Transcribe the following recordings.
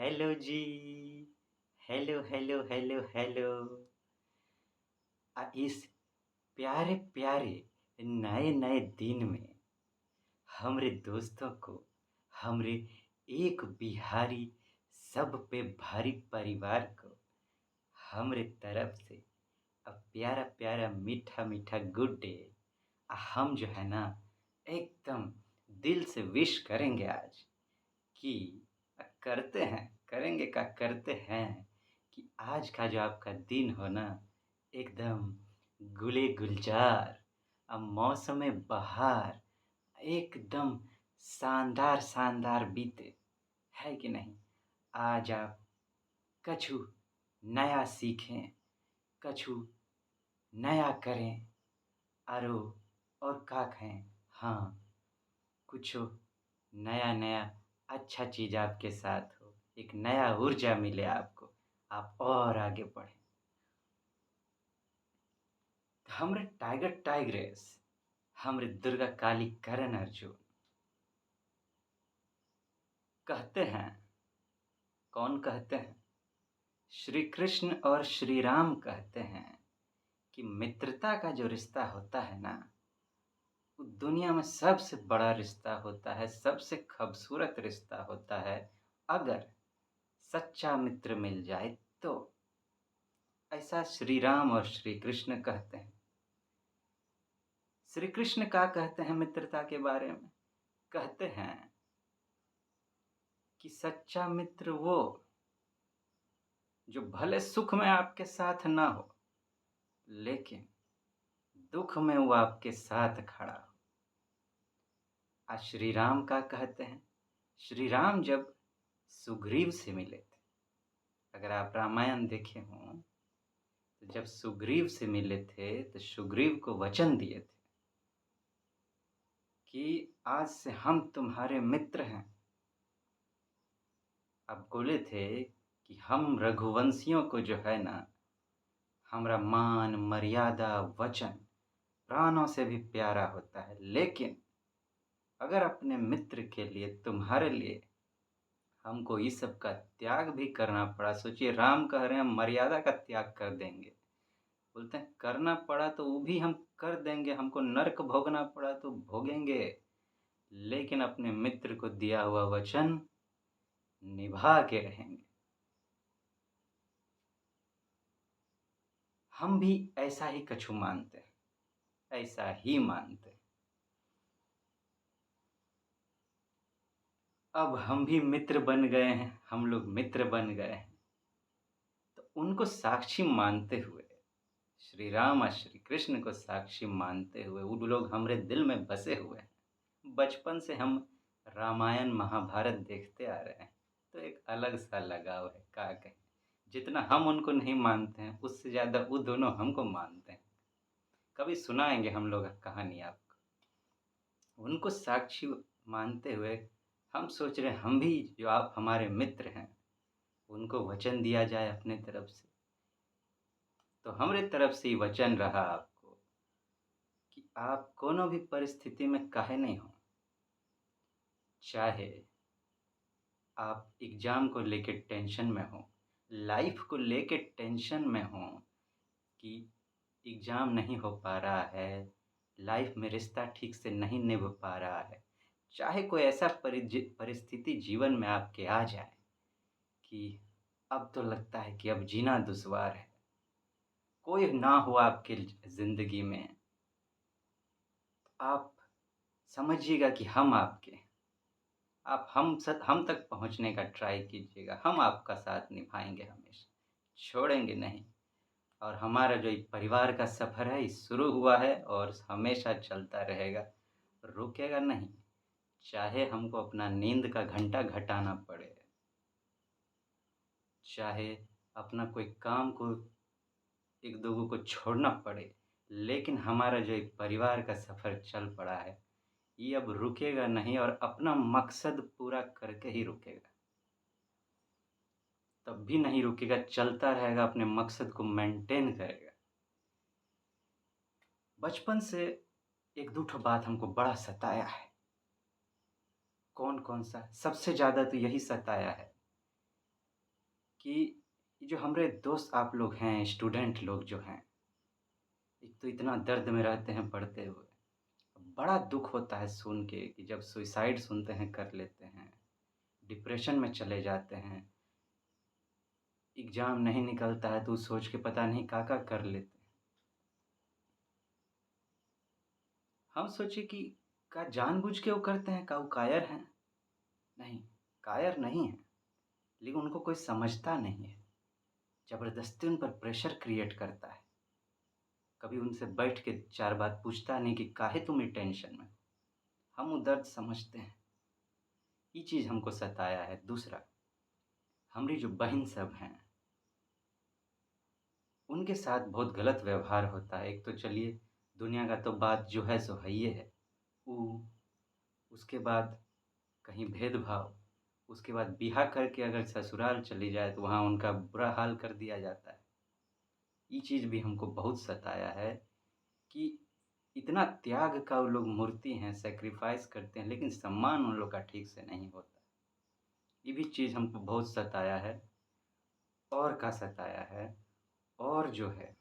Hello जी। Hello hello hello hello. इस प्यारे प्यारे नए नए दिन में हमरे दोस्तों को, हमरे एक बिहारी सब पे भारी परिवार को हमरे तरफ से अब प्यारा प्यारा मीठा मीठा गुड डे। हम जो है ना एकदम दिल से विश करेंगे आज कि करते हैं, करेंगे क्या करते हैं कि आज का जो आपका दिन हो ना एकदम गुले गुलजार, अब मौसम बहार एकदम शानदार शानदार बीते, है कि नहीं। आज आप कछु नया सीखें, कछु नया करें, आरो और का कहें। हाँ, कुछ नया नया अच्छा चीज़ आपके साथ हो, एक नया ऊर्जा मिले आपको, आप और आगे बढ़ें। हमरे टाइगर टाइग्रेस, हमरे दुर्गा काली करण अर्जुन कहते हैं, कौन कहते हैं, श्री कृष्ण और श्री राम कहते हैं कि मित्रता का जो रिश्ता होता है ना, वो दुनिया में सबसे बड़ा रिश्ता होता है, सबसे खूबसूरत रिश्ता होता है। अगर सच्चा मित्र मिल जाए तो ऐसा श्री राम और श्री कृष्ण कहते हैं। श्री कृष्ण क्या कहते हैं मित्रता के बारे में? कहते हैं कि सच्चा मित्र वो जो भले सुख में आपके साथ ना हो, लेकिन दुख में वो आपके साथ खड़ा हो। आज श्री राम का कहते हैं, श्री राम जब सुग्रीव से मिले थे, अगर आप रामायण देखे हों तो जब सुग्रीव से मिले थे तो सुग्रीव को वचन दिए थे कि आज से हम तुम्हारे मित्र हैं। अब बोले थे कि हम रघुवंशियों को जो है ना, हमारा मान मर्यादा वचन प्राणों से भी प्यारा होता है, लेकिन अगर अपने मित्र के लिए, तुम्हारे लिए हमको इस सब का त्याग भी करना पड़ा, सोचिए राम कह रहे हैं हम मर्यादा का त्याग कर देंगे, बोलते हैं करना पड़ा तो वो भी हम कर देंगे, हमको नरक भोगना पड़ा तो भोगेंगे, लेकिन अपने मित्र को दिया हुआ वचन निभा के रहेंगे। हम भी ऐसा ही कछु मानते हैं, ऐसा ही मानते हैं। अब हम भी मित्र बन गए हैं, हम लोग मित्र बन गए हैं, तो उनको साक्षी मानते हुए, श्री राम और श्री कृष्ण को साक्षी मानते हुए, वो लोग हमारे दिल में बसे हुए हैं। बचपन से हम रामायण महाभारत देखते आ रहे हैं, तो एक अलग सा लगाव है, क्या कहें। जितना हम उनको नहीं मानते हैं, उससे ज़्यादा वो दोनों हमको मानते हैं। कभी सुनाएंगे हम लोग कहानी आपको। उनको साक्षी मानते हुए हम सोच रहे हैं हम भी जो आप हमारे मित्र हैं, उनको वचन दिया जाए अपने तरफ से। तो हमारे तरफ से ही वचन रहा आपको कि आप कोनो भी परिस्थिति में काहे नहीं हो, चाहे आप एग्ज़ाम को लेके टेंशन में हो, लाइफ को लेके टेंशन में हो कि एग्ज़ाम नहीं हो पा रहा है, लाइफ में रिश्ता ठीक से नहीं निभ पा रहा है, चाहे कोई ऐसा परिस्थिति जीवन में आपके आ जाए कि अब तो लगता है कि अब जीना दुश्वार है, कोई ना हो आपके ज़िंदगी में, आप समझिएगा कि हम आपके हैं। आप हम तक पहुँचने का ट्राई कीजिएगा, हम आपका साथ निभाएँगे हमेशा, छोड़ेंगे नहीं। और हमारा जो ये परिवार का सफ़र है, ये शुरू हुआ है और हमेशा चलता रहेगा, रुकेगा नहीं। चाहे हमको अपना नींद का घंटा घटाना पड़े, चाहे अपना कोई काम को एक लोगों को छोड़ना पड़े, लेकिन हमारा जो एक परिवार का सफ़र चल पड़ा है, ये अब रुकेगा नहीं और अपना मकसद पूरा करके ही रुकेगा। तब भी नहीं रुकेगा, चलता रहेगा, अपने मकसद को मेंटेन करेगा। बचपन से एक दो ठो बात हमको बड़ा सताया है। कौन-कौन सा? सबसे ज़्यादा तो यही सताया है कि ये जो हमारे दोस्त आप लोग हैं, स्टूडेंट लोग जो हैं, एक तो इतना दर्द में रहते हैं पढ़ते हुए। बड़ा दुःख होता है सुन के कि जब सुसाइड सुनते हैं कर लेते हैं, डिप्रेशन में चले जाते हैं, एग्ज़ाम नहीं निकलता है तो सोच के पता नहीं क्या-क्या कर लेते हैं। हम सोचे कि क्या जानबूझ के वो करते हैं? क्या वो कायर हैं? नहीं, कायर नहीं हैं, लेकिन उनको कोई समझता नहीं है। ज़बरदस्ती उन पर प्रेशर क्रिएट करता है। कभी उनसे बैठ के 4 बात पूछता नहीं कि काहे तुम ये टेंशन में? हम वो दर्द समझते हैं। ये चीज़ हमको सताया है। दूसरा, हमारी जो बहन सब हैं, उनके साथ बहुत गलत व्यवहार होता है। एक तो चलिए दुनिया का तो बात जो है सो है ही है। ऊ उसके बाद कहीं भेदभाव, उसके बाद बिहा करके अगर ससुराल चली जाए तो वहाँ उनका बुरा हाल कर दिया जाता है। ये चीज़ भी हमको बहुत सताया है कि इतना त्याग का वो लोग मूर्ति हैं, सैक्रिफ़ाइस करते हैं, लेकिन सम्मान उन लोग का ठीक से नहीं होता। ये भी चीज़ हमको बहुत सताया है। और क्या सताया है, और जो है,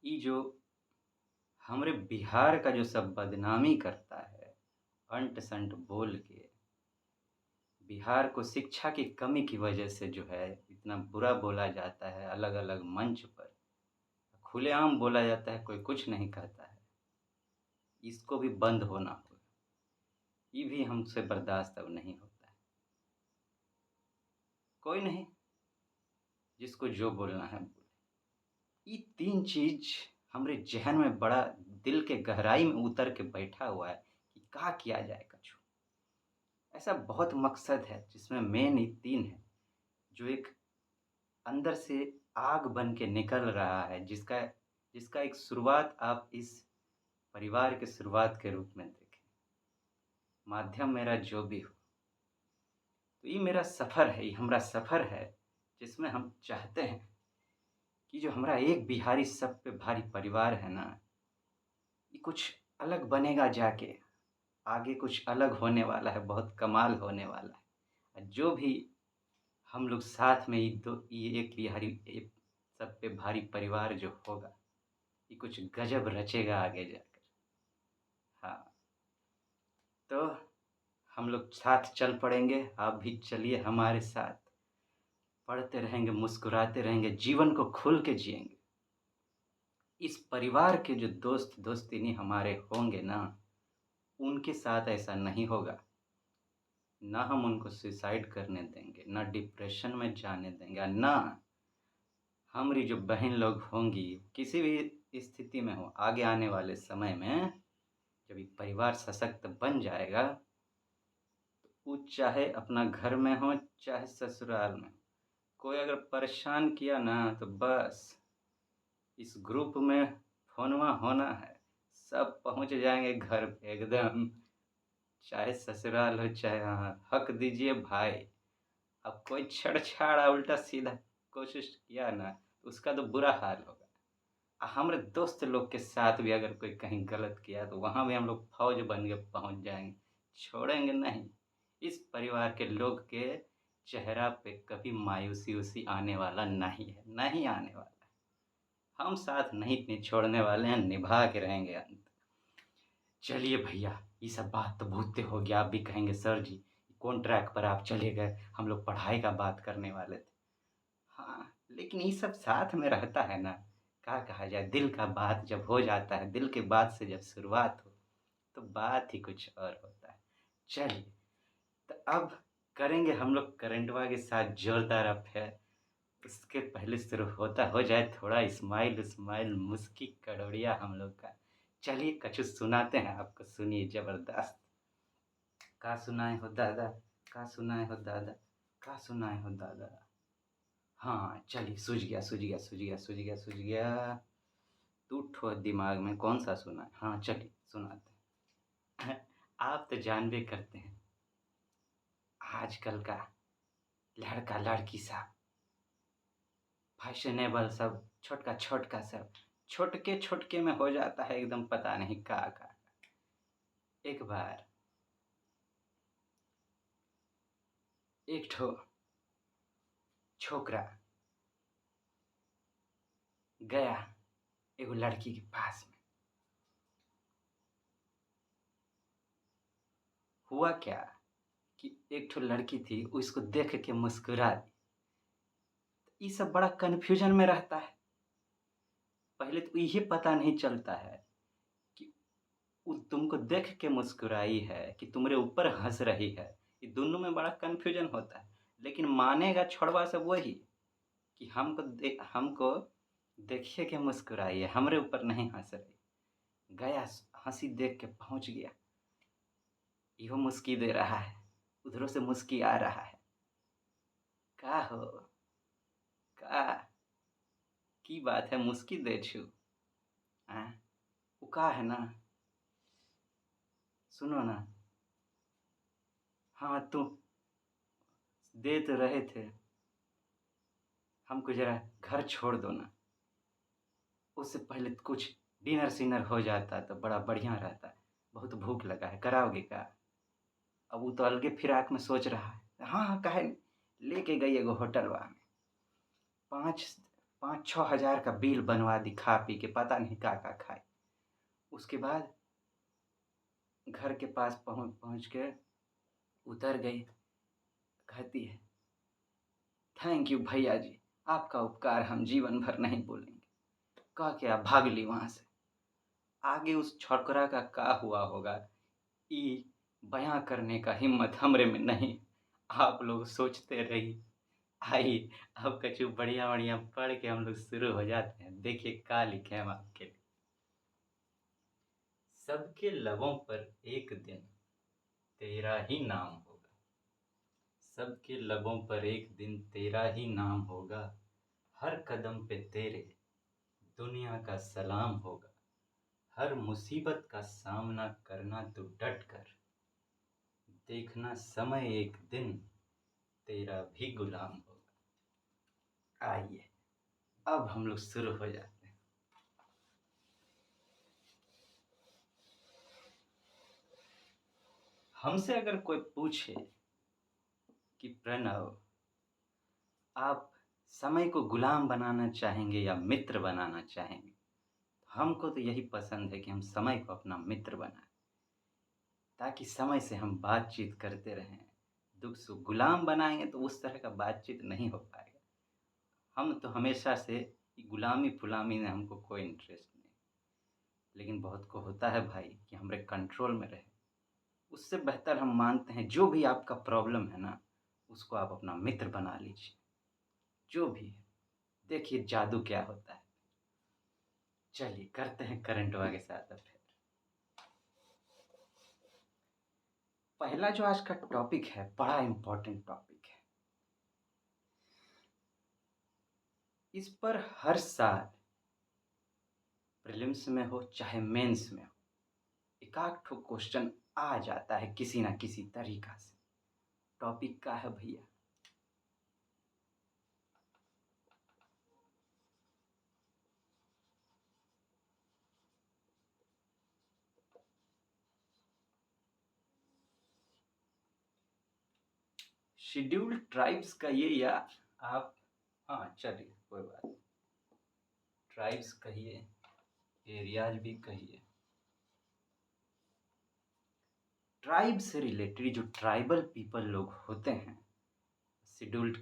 ये जो हमरे बिहार का जो सब बदनामी करता है, अंट-शंट बोल के, बिहार को शिक्षा की कमी की वजह से जो है इतना बुरा बोला जाता है अलग-अलग मंच पर। खुलेआम बोला जाता है, कोई कुछ नहीं कहता है। इसको भी बंद होना होगा। ये भी हमसे बर्दाश्त अब नहीं होता है। कोई नहीं, जिसको जो बोलना है बोले। ये 3 चीज़ हमरे ज़हन में बड़ा दिल के गहराई में उतर के बैठा हुआ है कि का किया जाए कछु। ऐसा बहुत मकसद है जिसमें मेन ये 3 है, जो एक अंदर से आग बन के निकल रहा है, जिसका जिसका एक शुरुआत आप इस परिवार के शुरुआत के रूप में देखें। माध्यम मेरा जो भी हो, तो ये मेरा सफ़र है, ये हमारा सफ़र है, जिसमें हम चाहते हैं कि जो हमारा एक बिहारी सब पे भारी परिवार है ना, ये कुछ अलग बनेगा जाके। आगे कुछ अलग होने वाला है, बहुत कमाल होने वाला है। जो भी हम लोग साथ में ये एक बिहारी एक सब पे भारी परिवार जो होगा, ये कुछ गज़ब रचेगा आगे जाकर। हाँ, तो हम लोग साथ चल पड़ेंगे, आप भी चलिए हमारे साथ। पढ़ते रहेंगे, मुस्कुराते रहेंगे, जीवन को खुल के जिएँगे। इस परिवार के जो दोस्त-दोस्तिनी हमारे होंगे ना, उनके साथ ऐसा नहीं होगा। ना हम उनको सुसाइड करने देंगे, ना डिप्रेशन में जाने देंगे, ना हमारी जो बहन लोग होंगी, किसी भी स्थिति में हो, आगे आने वाले समय में जब ये परिवार सशक्त बन जाएगा, तो वो चाहे अपना घर में हो, चाहे ससुराल में। कोई अगर परेशान किया ना, तो बस इस ग्रुप में फ़ोनवा होना है, सब पहुँच जाएँगे घर पे एकदम। चाहे ससुराल हो चाहे हाँ, हक दीजिए भाई। अब कोई छेड़छाड़ उल्टा-सीधा कोशिश किया ना, तो उसका तो बुरा हाल होगा। हमारे दोस्त लोग के साथ भी अगर कोई कहीं गलत किया तो वहाँ भी हम लोग फ़ौज बन के पहुँच जाएँगे, छोड़ेंगे नहीं। इस परिवार के लोग के चेहरा पे कभी मायूसी-ओसी आने वाला नहीं है, नहीं आने वाला है। हम साथ नहीं छोड़ने वाले हैं, निभा के रहेंगे अंत तक। चलिए भैया, ये सब बात तो बहुते हो गया, आप भी कहेंगे सर जी, कौन ट्रैक पर आप चले गए? हम लोग पढ़ाई का बात करने वाले थे। हाँ, लेकिन ये सब साथ में रहता है ना, क्या कहा जाए, दिल का बात जब हो जाता है, दिल के बात से जब शुरुआत हो, तो बात ही कुछ और होता है। चलिए, तो अब करेंगे हम लोग करंटवा के साथ जोरदार अफ़ेयर। उसके पहले शुरू होता हो जाए थोड़ा स्माइल मुस्की कड़ोड़िया हम लोग का। चलिए कछु सुनाते हैं आपको, सुनिए ज़बरदस्त। का सुनाए हो दादा, का सुनाए हो दादा, का सुनाए हो दादा। हाँ, चलिए सूझ गया। 2 ठो दिमाग में कौन-सा सुनाएँ? हाँ, चलिए सुनाते हैं। आप तो जानबे करते हैं, आजकल का लड़का-लड़की सब फैशनेबल सब छोटका-छोटका सब, छोटके-छोटके में हो जाता है एकदम पता नहीं का। एक बार एक ठो छोकरा गया एगो लड़की के पास में। हुआ क्या कि एक ठो लड़की थी, उसको देख के मुस्कुरा दी। ये सब बड़ा कन्फ्यूजन में रहता है। पहले तो ये पता नहीं चलता है कि वो तुमको देख के मुस्कुराई है कि तुम्हारे ऊपर हंस रही है। ये दोनों में बड़ा कन्फ्यूजन होता है। लेकिन मानेगा छोड़वा सब वही कि हमको देखिए के मुस्कुराई है, हमरे ऊपर नहीं हंस रही। गया हंसी देख के पहुंच गया, इहो मुस्की दे रहा है, उधरों से मुस्की आ रहा है। का हो का की बात है, मुस्की दे छू। हाँ, वो का है ना, सुनो ना। हाँ तो दे तो रहे थे, हमको जरा घर छोड़ दो ना। उससे पहले कुछ डिनर सिनर हो जाता तो बड़ा बढ़िया रहता। बहुत भूख लगा है, कराओगे का? अब वो तो अलगे फिराक में सोच रहा है। हाँ हाँ, काहे नहीं? लेके गई एगो होटलवा में, 5-6 हज़ार का बिल बनवा दी, खा पी के पता नहीं का खाए। उसके बाद घर के पास पहुँच के उतर गई। कहती है, थैंक यू भैया जी, आपका उपकार हम जीवन भर नहीं भूलेंगे। कह के आप भाग ली वहाँ से। आगे उस छोकरा का हुआ होगा, ये बयां करने का हिम्मत हमरे में नहीं। आप लोग सोचते रहिए। आइए अब कछु बढ़िया बढ़िया पढ़ के हम लोग शुरू हो जाते हैं। देखिए क्या लिखे हम आपके लिए। सबके लबों पर एक दिन तेरा ही नाम होगा। सबके लबों पर एक दिन तेरा ही नाम होगा। हर कदम पे तेरे दुनिया का सलाम होगा। हर मुसीबत का सामना करना तू डट कर। देखना समय एक दिन तेरा भी गुलाम होगा। आइए अब हम लोग शुरू हो जाते हैं। हमसे अगर कोई पूछे कि प्रणव, आप समय को गुलाम बनाना चाहेंगे या मित्र बनाना चाहेंगे, हमको तो यही पसंद है कि हम समय को अपना मित्र बनाएं, ताकि समय से हम बातचीत करते रहें। दुख सुख गुलाम बनाएंगे तो उस तरह का बातचीत नहीं हो पाएगा। हम तो हमेशा से गुलामी फुलामी में हमको कोई इंटरेस्ट नहीं। लेकिन बहुत को होता है भाई कि हमारे कंट्रोल में रहे। उससे बेहतर हम मानते हैं जो भी आपका प्रॉब्लम है ना, उसको आप अपना मित्र बना लीजिए। जो भी है, देखिए जादू क्या होता है। चलिए करते हैं करंटवा के साथ। अब फिर पहला जो आज का टॉपिक है, बड़ा इंपॉर्टेंट टॉपिक है। इस पर हर साल प्रीलिम्स में हो चाहे मेंस में हो, एक आध ठो क्वेश्चन आ जाता है किसी ना किसी तरीका से। टॉपिक का है भैया, शेड्यूल्ड ट्राइब्स कहिए या आप, हाँ चलिए कोई बात नहीं, ट्राइब्स कहिए, एरियाज भी कहिए। ट्राइब से रिलेटेड जो ट्राइबल पीपल लोग होते हैं, शेड्यूल्ड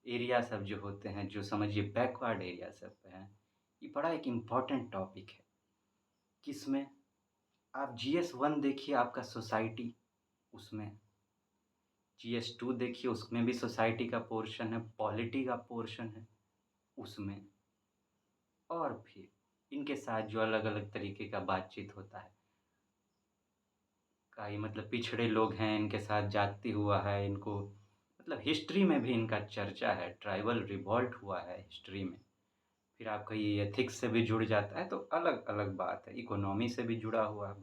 एरिया सब जो होते हैं, जो समझिए बैकवर्ड एरिया सब हैं, ये बड़ा एक इम्पॉर्टेंट टॉपिक है। किसमें आप GS1 देखिए, आपका सोसाइटी, उसमें GS2 देखिए, उसमें भी सोसाइटी का पोर्शन है, पॉलिटी का पोर्शन है उसमें। और फिर इनके साथ जो अलग अलग तरीके का बातचीत होता है, का ये मतलब पिछड़े लोग हैं, इनके साथ जाति हुआ है, इनको मतलब हिस्ट्री में भी इनका चर्चा है, ट्राइबल रिवॉल्ट हुआ है हिस्ट्री में। फिर आपका ये एथिक्स से भी जुड़ जाता है, तो अलग अलग बात है, इकोनॉमी से भी जुड़ा हुआ है।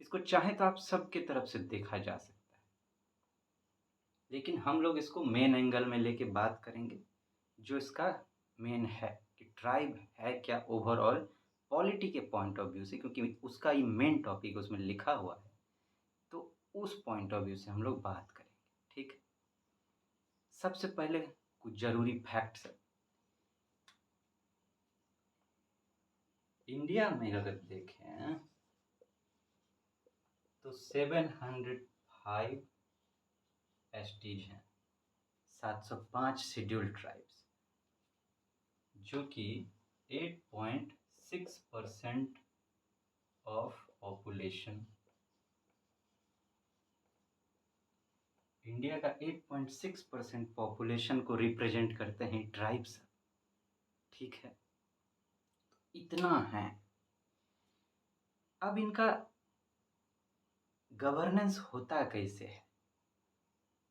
इसको चाहे तो आप सबके तरफ से देखा जा सकता है, लेकिन हम लोग इसको मेन एंगल में लेके बात करेंगे, जो इसका मेन है कि ट्राइब है क्या ओवरऑल पॉलिटी के पॉइंट ऑफ व्यू से, क्योंकि उसका ये मेन टॉपिक उसमें लिखा हुआ है। तो उस पॉइंट ऑफ व्यू से हम लोग बात करेंगे, ठीक है। सबसे पहले कुछ जरूरी फैक्ट्स है। इंडिया में अगर देखें तो 705 एसटीज हैं, 705 शेड्यूल्ड ट्राइब्स, जो कि 8.6% ऑफ पॉपुलेशन, इंडिया का 8.6% पॉपुलेशन को रिप्रेजेंट करते हैं ट्राइब्स। ठीक है, इतना है। अब इनका गवर्नेंस होता कैसे है,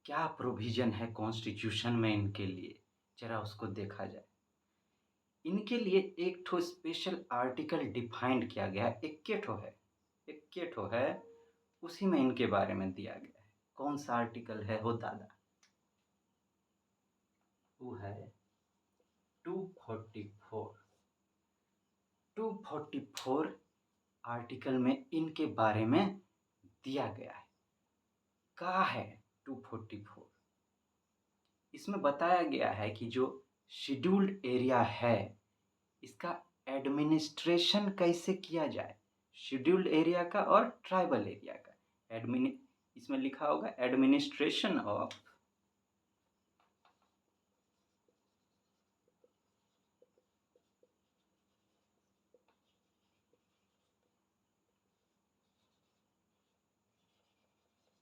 क्या प्रोविजन है कॉन्स्टिट्यूशन में इनके लिए, जरा उसको देखा जाए। इनके लिए एक ठो स्पेशल आर्टिकल डिफाइंड किया गया है, इक्के ठो है, उसी में इनके बारे में दिया गया है। कौन सा आर्टिकल है वो दादा? वो है 244। 244 आर्टिकल में इनके बारे में दिया गया है। क्या है 244? इसमें बताया गया है कि जो शेड्यूल्ड एरिया है इसका एडमिनिस्ट्रेशन कैसे किया जाए, शेड्यूल्ड एरिया का और ट्राइबल एरिया का इसमें लिखा होगा administration of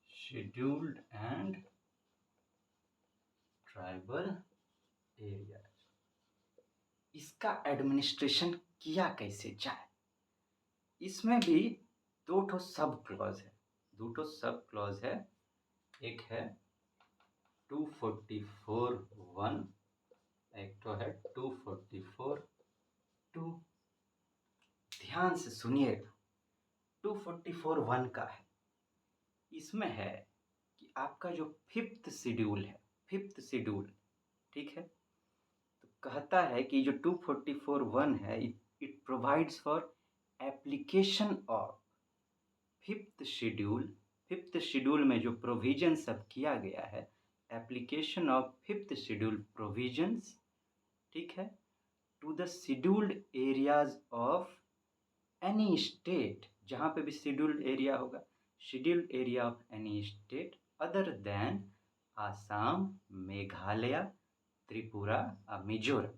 scheduled and tribal area. इसका एडमिनिस्ट्रेशन किया कैसे जाए, इसमें भी दो ठो सब क्लॉज है। एक है 244(1), एक तो है 244(2). ध्यान से सुनिएगा, 244(1) का है, इसमें है कि आपका जो फिफ्थ शेड्यूल है, ठीक है, तो कहता है कि जो 244(1) है, it provides for application of fifth schedule में जो प्रोविजन सब किया गया है, application of fifth schedule provisions, ठीक है, to the scheduled areas of any state, जहाँ पे भी शेड्यूल्ड एरिया होगा, scheduled area of any state other than Assam, Meghalaya, Tripura और मिजोरम।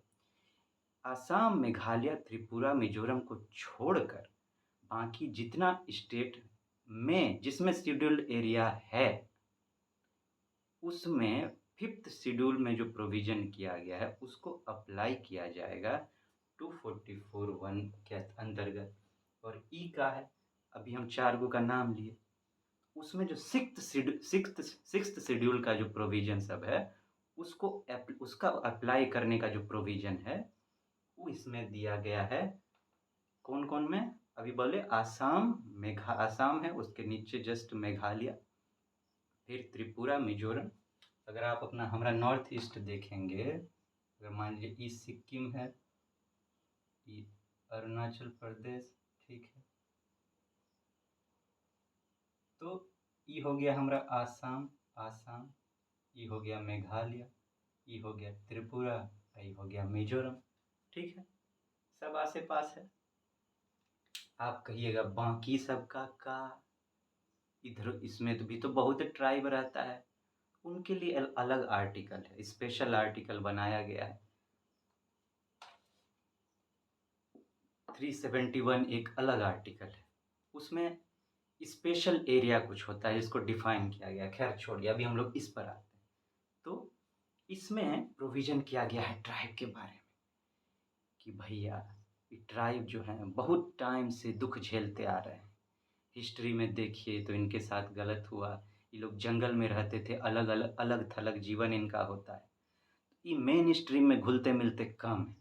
आसाम, मेघालय, त्रिपुरा, मिजोरम को छोड़कर बाकी जितना स्टेट में जिसमें शेड्यूल्ड एरिया है, उसमें फिफ्थ शेड्यूल में जो प्रोविजन किया गया है उसको अप्लाई किया जाएगा 244(1) के अंतर्गत। और ई का है, अभी हम 4 गो का नाम लिए, उसमें जो सिक्स्थ शेड्यूल का जो प्रोविजन सब है उसका अप्लाई करने का जो प्रोविजन है वो इसमें दिया गया है। कौन कौन में? अभी बोले आसाम है, उसके नीचे जस्ट मेघालय, फिर त्रिपुरा, मिजोरम। अगर आप अपना हमारा नॉर्थ ईस्ट देखेंगे, अगर मान लीजिए ई सिक्किम है, ई अरुणाचल प्रदेश, ठीक है, तो ई हो गया हमारा आसाम, ई हो गया मेघालय, ई हो गया त्रिपुरा, ई हो गया मिजोरम। ठीक है, सब आसे पास है। आप कहिएगा बाकी सबका इधर इसमें तो भी तो बहुत ट्राइब रहता है, उनके लिए अलग आर्टिकल है, स्पेशल आर्टिकल बनाया गया है। 371 एक अलग आर्टिकल है, उसमें स्पेशल एरिया कुछ होता है, इसको डिफाइन किया गया। खैर छोड़िए, अभी हम लोग इस पर आते हैं। तो इसमें प्रोविजन किया गया है ट्राइब के बारे में कि भैया ये ट्राइब जो है बहुत टाइम से दुख झेलते आ रहे हैं। हिस्ट्री में देखिए तो इनके साथ गलत हुआ, ये लोग जंगल में रहते थे, अलग थलग जीवन इनका होता है। ये मेन स्ट्रीम में घुलते मिलते कम है।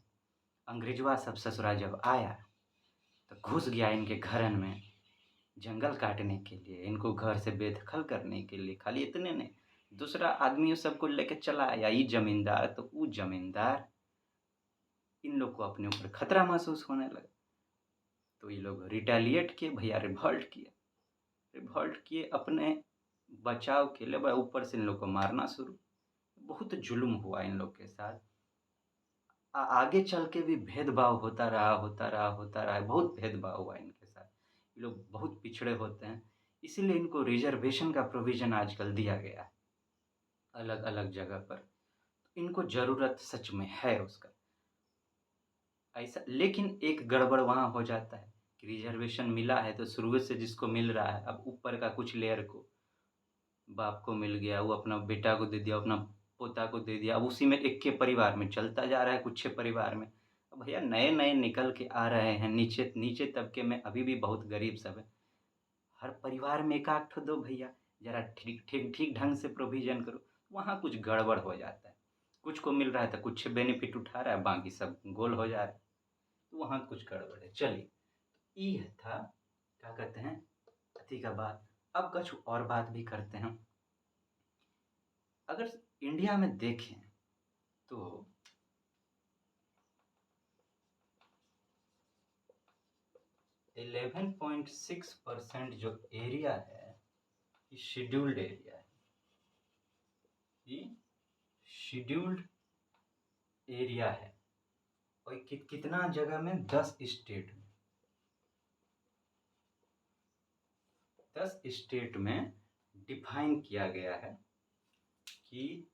अंग्रेजवा सब ससुरा जब आया तो घुस गया इनके घरन में, जंगल काटने के लिए, इनको घर से बेदखल करने के लिए। खाली इतने नहीं, दूसरा आदमी सबको लेके चला आया, ये जमींदार तो वो जमींदार, इन लोग को अपने ऊपर खतरा महसूस होने लगा। तो ये लोग रिटेलिएट किए भैया, रिवॉल्ट किए अपने बचाव के लिए। ऊपर से इन लोग को मारना शुरू। बहुत जुल्म हुआ इन लोग के साथ। आगे चल के भी भेदभाव होता रहा है, बहुत भेदभाव हुआ इनके साथ। ये लोग बहुत पिछड़े होते हैं, इसीलिए इनको रिज़र्वेशन का प्रोविज़न आजकल दिया गया है, अलग-अलग जगह पर। इनको ज़रूरत सच में है उसका। ऐसा लेकिन एक गड़बड़ वहाँ हो जाता है कि रिज़र्वेशन मिला है तो शुरू से जिसको मिल रहा है, अब ऊपर का कुछ लेयर को, बाप को मिल गया, वो अपना बेटा को दे दिया, अपना पोता को दे दिया, अब उसी में एक के परिवार में चलता जा रहा है, कुछ परिवार में। अब भैया नए-नए निकल के आ रहे हैं, नीचे नीचे तबके में अभी भी बहुत गरीब सब हैं। हर परिवार में 1 आध ठो दो भैया, ज़रा ठीक ठीक ठीक ढंग से प्रोविज़न करो, वहाँ कुछ गड़बड़ हो जाता है। कुछ को मिल रहा है तो कुछ बेनिफिट उठा रहा है, बाकी सब गोल हो जा रहा है, तो वहाँ कुछ गड़बड़ है। चलिए, ये था क्या कहते हैं अति का बात। अब कुछ और बात भी करते हैं। अगर इंडिया में देखें तो 11.6% जो एरिया है, ये शेड्यूल्ड एरिया है। ये शेड्यूल्ड एरिया है और कितना जगह में 10 स्टेट में 10 स्टेट में डिफाइन किया गया है कि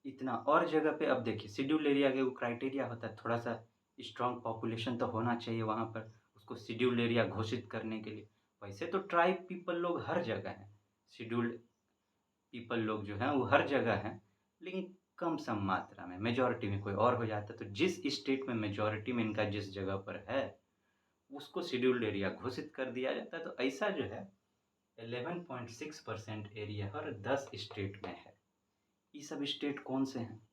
इतना। और जगह पे अब देखिए शेड्यूल्ड एरिया के वो क्राइटेरिया होता है, थोड़ा सा स्ट्रॉन्ग पॉपुलेशन तो होना चाहिए वहाँ पर उसको शेड्यूल्ड एरिया घोषित करने के लिए। वैसे तो ट्राइब पीपल लोग हर जगह हैं, शेड्यूल्ड पीपल लोग जो हैं वो हर जगह हैं, लेकिन कम सम मात्रा में, मेजॉरिटी में कोई और हो जाता है। तो जिस स्टेट में मेजॉरिटी में इनका जिस जगह पर है उसको शेड्यूल्ड एरिया घोषित कर दिया जाता है। तो ऐसा जो है 11.6% एरिया हर 10 स्टेट में है। ये सब स्टेट कौन से हैं?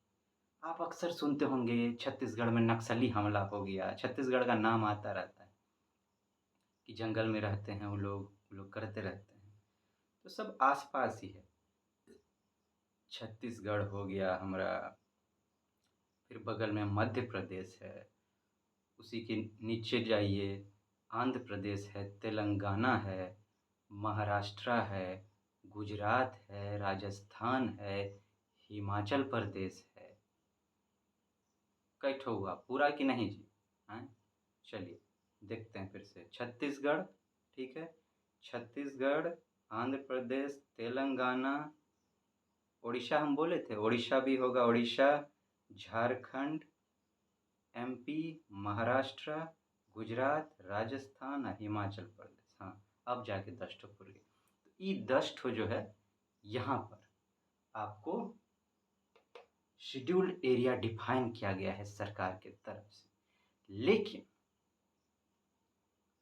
आप अक्सर सुनते होंगे छत्तीसगढ़ में नक्सली हमला हो गया, छत्तीसगढ़ का नाम आता रहता है कि जंगल में रहते हैं वो लोग करते रहते हैं। तो सब आस-पास ही है। छत्तीसगढ़ हो गया हमारा, फिर बगल में मध्य प्रदेश है, उसी के नीचे जाइए आंध्र प्रदेश है, तेलंगाना है, महाराष्ट्र है, गुजरात है, राजस्थान है, हिमाचल प्रदेश है। कई ठो हुआ, पूरा कि नहीं जी? हैं? चलिए देखते हैं फिर से। छत्तीसगढ़, ठीक है, छत्तीसगढ़, आंध्र प्रदेश, तेलंगाना, उड़ीसा हम बोले थे, उड़ीसा भी होगा, उड़ीसा, झारखंड, एमपी, महाराष्ट्र, गुजरात, राजस्थान और हिमाचल प्रदेश। हाँ, अब जाके 10 ठो खुल गए। तो ये 10 ठो जो है यहाँ पर आपको शेड्यूल्ड एरिया डिफाइन किया गया है सरकार के तरफ से। लेकिन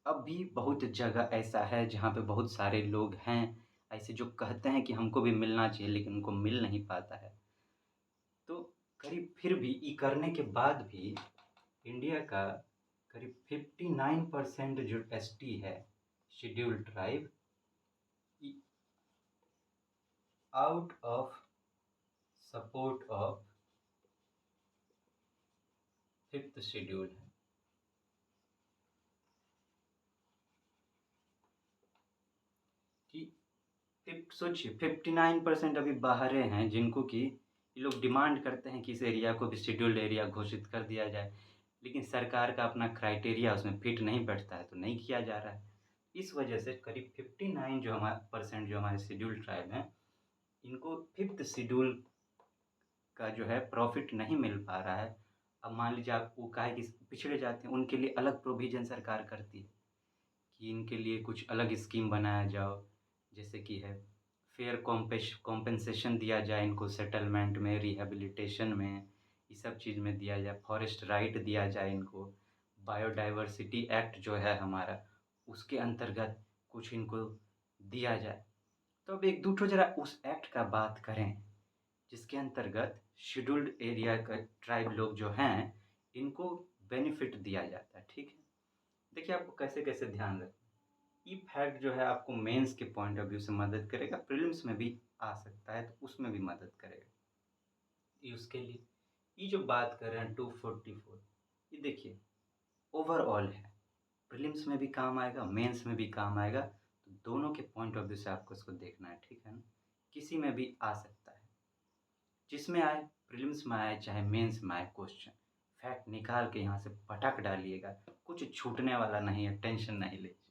अब भी बहुत जगह ऐसा है जहाँ पे बहुत सारे लोग हैं ऐसे जो कहते हैं कि हमको भी मिलना चाहिए, लेकिन उनको मिल नहीं पाता है। तो करीब फिर भी ये करने के बाद भी इंडिया का करीब 59% जो एसटी है, scheduled tribe, out of support of 5th schedule है। कि सोचिए 59% अभी बाहरे हैं जिनको कि ये लोग डिमांड करते हैं कि इस एरिया को भी शेड्यूल्ड एरिया घोषित कर दिया जाए, लेकिन सरकार का अपना क्राइटेरिया उसमें फिट नहीं बैठता है तो नहीं किया जा रहा है। इस वजह से करीब 59 जो हमारे परसेंट जो हमारे शेड्यूल्ड ट्राइब हैं, इनको 5th शेड्यूल का जो है प्रॉफिट नहीं मिल पा रहा है। अब मान लीजिए आप वो काहे कि पिछड़े जाते हैं, उनके लिए अलग प्रोविज़न सरकार करती है कि इनके लिए कुछ अलग स्कीम बनाया जाओ, जैसे कि है फेयर कॉम्पेंसेशन दिया जाए इनको, सेटलमेंट में, रिहैबिलिटेशन में, ये सब चीज़ में दिया जाए, फॉरेस्ट राइट दिया जाए इनको, बायोडाइवर्सिटी एक्ट जो है हमारा उसके अंतर्गत कुछ इनको दिया जाए। तो अब एक दो ठो ज़रा उस एक्ट का बात करें जिसके अंतर्गत शेड्यूल्ड एरिया का ट्राइब लोग जो हैं इनको बेनिफिट दिया जाता है, ठीक है। देखिए आपको कैसे कैसे ध्यान रखें। ये फैक्ट जो है आपको मेंस के पॉइंट ऑफ व्यू से मदद करेगा, प्रीलिम्स में भी आ सकता है तो उसमें भी मदद करेगा। ये उसके लिए ये जो बात कर रहे हैं 244, ये देखिए ओवरऑल है, प्रीलिम्स में भी काम आएगा, मेंस में भी काम आएगा, तो दोनों के पॉइंट ऑफ व्यू से आपको इसको देखना है, ठीक है ना। किसी में भी आ सकता है, जिसमें आए, प्रीलिम्स में आए चाहे मेंस में आए क्वेश्चन, फैक्ट निकाल के यहाँ से पटक डालिएगा, कुछ छूटने वाला नहीं है, टेंशन नहीं लीजिए।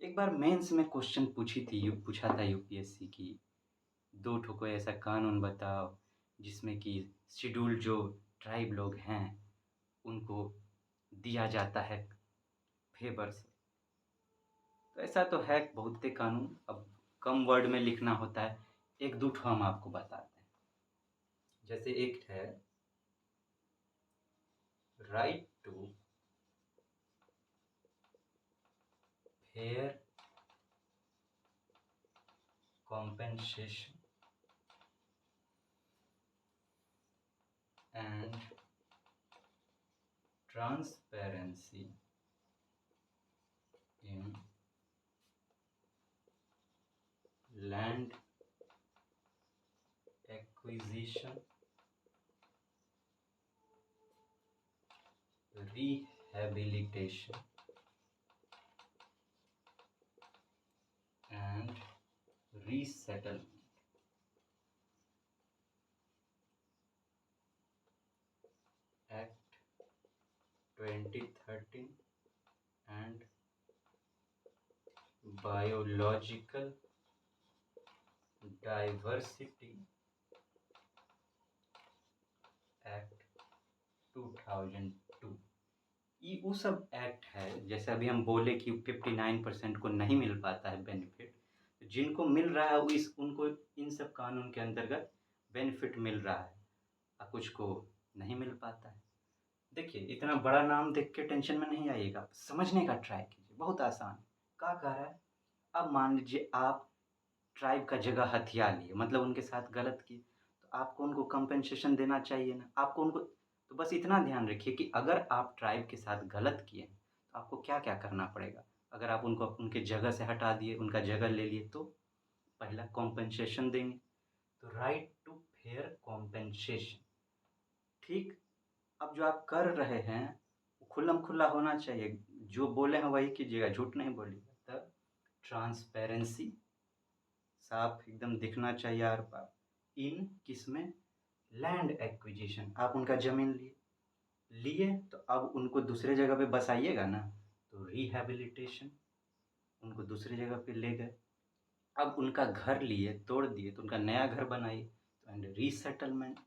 एक बार मेंस में क्वेश्चन पूछा था यूपीएससी की, 2 ठो कोई ऐसा कानून बताओ जिसमें कि शेड्यूल जो ट्राइब लोग हैं उनको दिया जाता है फेवर से। तो ऐसा तो है बहुत से कानून, अब कम वर्ड में लिखना होता है, 1-2 ठो हम आपको बताते हैं। जैसे एक है right to fair compensation and transparency in land acquisition, rehabilitation and resettlement Act 2013 and Biological Diversity Act 2002। ये वो सब एक्ट है, जैसे अभी हम बोले कि 59% को नहीं मिल पाता है बेनिफिट, जिनको मिल रहा है वो उनको इन सब कानून के अंतर्गत बेनिफिट मिल रहा है और कुछ को नहीं मिल पाता है। देखिए, इतना बड़ा नाम देख के टेंशन में नहीं आइएगा, समझने का ट्राई कीजिए, बहुत आसान है। क्या कह रहा है, अब मान लीजिए आप ट्राइब का जगह हथिया लिए, मतलब उनके साथ गलत किए, तो आपको उनको कंपेंसेशन देना चाहिए ना, आपको उनको, तो बस इतना ध्यान रखिए कि अगर आप ट्राइब के साथ गलत किए तो आपको क्या क्या करना पड़ेगा। अगर आप उनको उनके जगह से हटा दिए, उनका जगह ले लिए, तो पहला कॉम्पेंसेशन देंगे, तो राइट टू फेयर कॉम्पेंसेशन। ठीक, अब जो आप कर रहे हैं वो खुल्लम खुल्ला होना चाहिए, जो बोले हैं वही कीजिएगा, झूठ नहीं बोलिएगा। तब ट्रांसपेरेंसी, साफ एकदम दिखना चाहिए आर पार। इन किसमें, लैंड एक्विजिशन, आप उनका ज़मीन लिए तो अब उनको दूसरे जगह पे बसाइएगा ना, तो रिहैबिलिटेशन, उनको दूसरी जगह पे ले गए, अब उनका घर लिए, तोड़ दिए तो उनका नया घर बनाइए, तो एंड रीसेटलमेंट